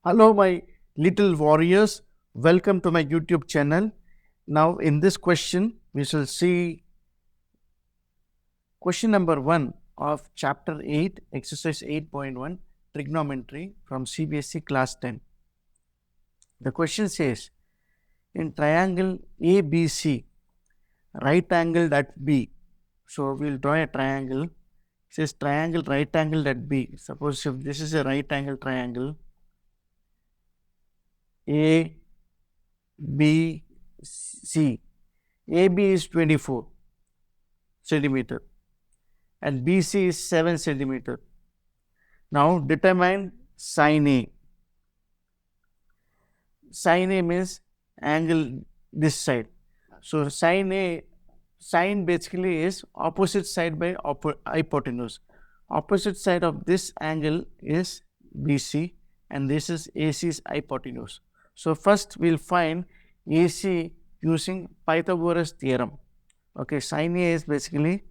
Hello, my little warriors. Welcome to my YouTube channel. Now, in this question, we shall see question number 1 of Chapter 8, Exercise 8.1, Trigonometry from CBSE Class 10. The question says, in triangle ABC, right angled at B. So, we will draw a triangle. It says triangle right angled at B. Suppose if this is a right angle triangle, A, B, C. AB is 24 centimeter and BC is 7 centimeter. Now determine sin A. Sin A means angle this side. So sin basically is opposite side by hypotenuse. Opposite side of this angle is BC and this is AC's hypotenuse. So first we'll find AC using Pythagoras theorem. Okay, sin A is basically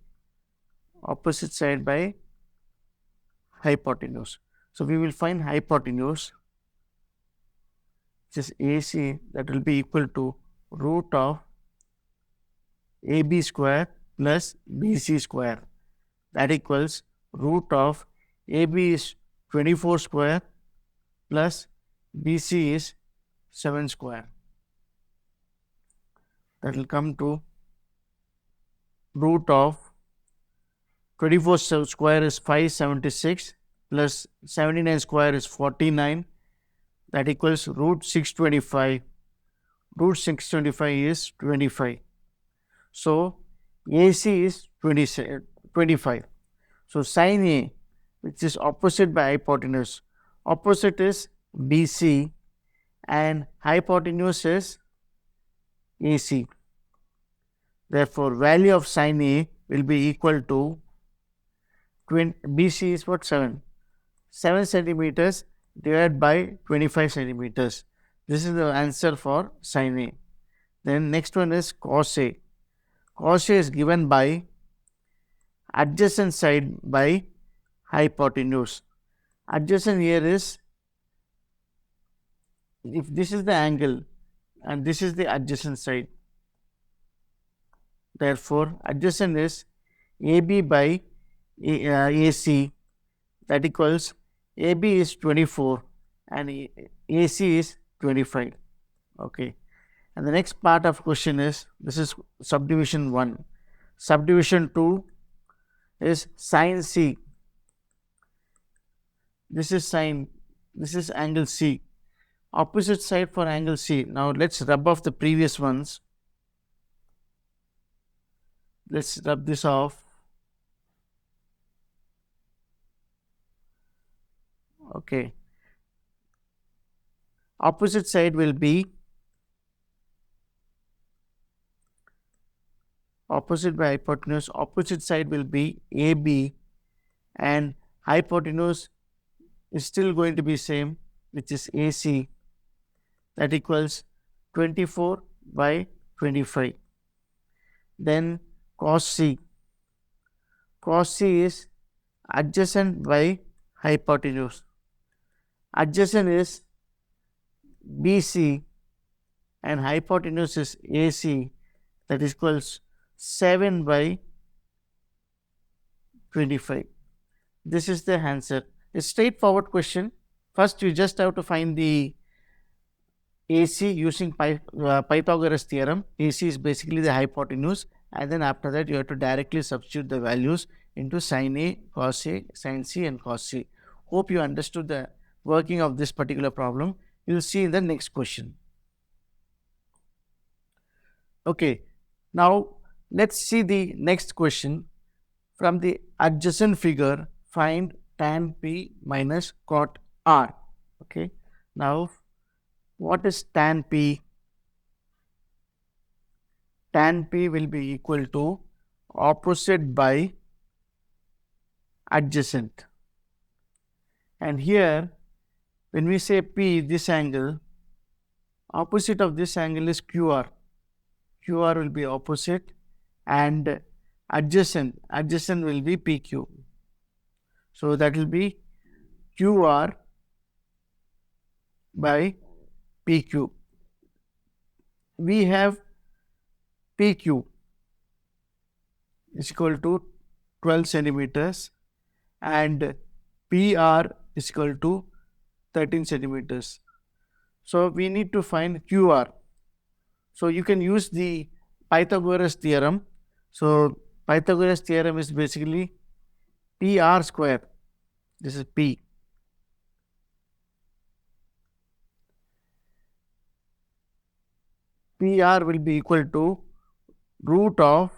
opposite side by hypotenuse. So we will find hypotenuse, which is AC, that will be equal to root of AB square plus BC square. That equals root of AB is 24 square plus BC is 7 square. That will come to root of 24 square is 576 plus 79 square is 49. That equals root 625. Root 625 is 25. So AC is 25. So sin A, which is opposite by hypotenuse, opposite is BC and hypotenuse is AC. Therefore, value of sin A will be equal to BC is what? 7. 7 centimeters divided by 25 centimeters. This is the answer for sin A. Then next one is cos A. Cos A is given by adjacent side by hypotenuse. Adjacent here is, if this is the angle and this is the adjacent side, therefore adjacent is AB by AC, that equals AB is 24 and AC is 25. Okay. And the next part of question is, this is subdivision 1. Subdivision 2 is sin C. This is sin, this is angle C. Opposite side for angle C. Now let's rub off the previous ones. Let's rub this off. Okay. Opposite side will be opposite by hypotenuse. Opposite side will be AB and hypotenuse is still going to be same, which is AC. That equals 24 by 25. Then cos C. Cos C is adjacent by hypotenuse. Adjacent is BC and hypotenuse is AC. That equals 7 by 25. This is the answer. A straightforward question. First, you just have to find the AC using Pythagoras theorem. AC is basically the hypotenuse, and then after that you have to directly substitute the values into sin A, cos A, sin C and cos C. Hope you understood the working of this particular problem. You will see in the next question. Okay, now let's see the next question. From the adjacent figure, find tan P minus cot R. Okay, now what is tan P? Tan P will be equal to opposite by adjacent. And here, when we say P, this angle, opposite of this angle is QR. QR will be opposite and adjacent will be PQ. So that will be QR by PQ. We have PQ is equal to 12 centimeters and PR is equal to 13 centimeters. So we need to find QR. So you can use the Pythagoras theorem. So Pythagoras theorem is basically PR square. This is P. PR will be equal to root of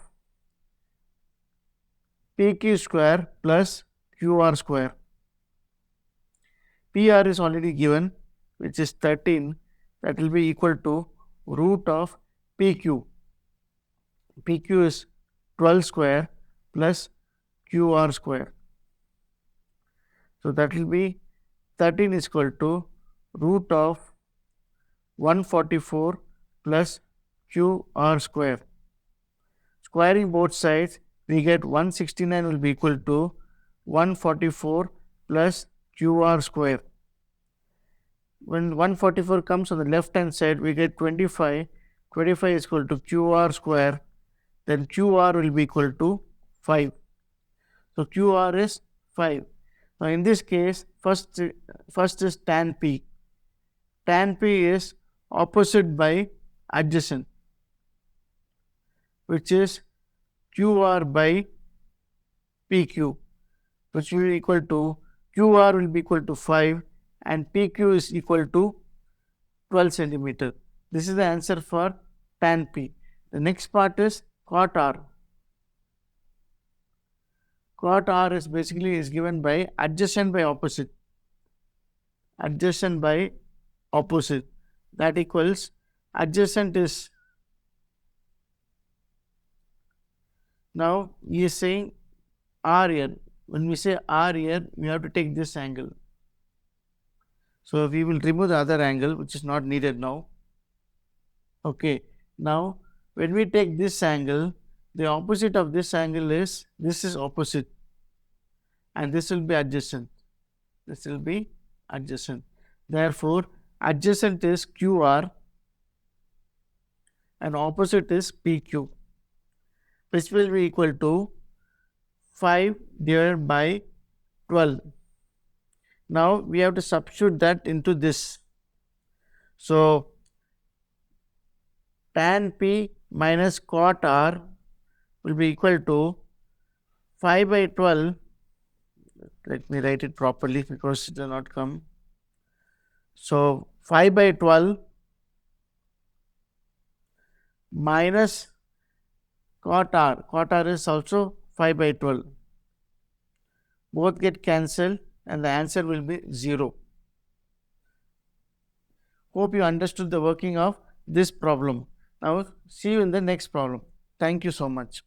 PQ square plus QR square. PR is already given, which is 13. That will be equal to root of PQ. PQ is 12 square plus QR square. So that will be 13 is equal to root of 144 plus QR square. Squaring both sides, we get 169 will be equal to 144 plus QR square. When 144 comes on the left hand side, we get 25. 25 is equal to QR square. Then QR will be equal to 5. So QR is 5. Now in this case, first is tan P. Tan P is opposite by adjacent, which is QR by PQ, which will be equal to QR will be equal to 5 and PQ is equal to 12 centimeter. This is the answer for tan P. The next part is cot R. Cot R is basically is given by adjacent by opposite. Adjacent by opposite. That equals adjacent is. Now he is saying R here. When we say R here, we have to take this angle. So we will remove the other angle, which is not needed now. Okay. Now when we take this angle, the opposite of this angle is, this is opposite and this will be adjacent. This will be adjacent. Therefore, adjacent is QR and opposite is PQ, which will be equal to 5 divided by 12. Now we have to substitute that into this. So tan P minus cot R will be equal to 5 by 12. Let me write it properly because it does not come. So 5 by 12 minus cot R. Cot R is also 5 by 12. Both get cancelled and the answer will be 0. Hope you understood the working of this problem. Now see you in the next problem. Thank you so much.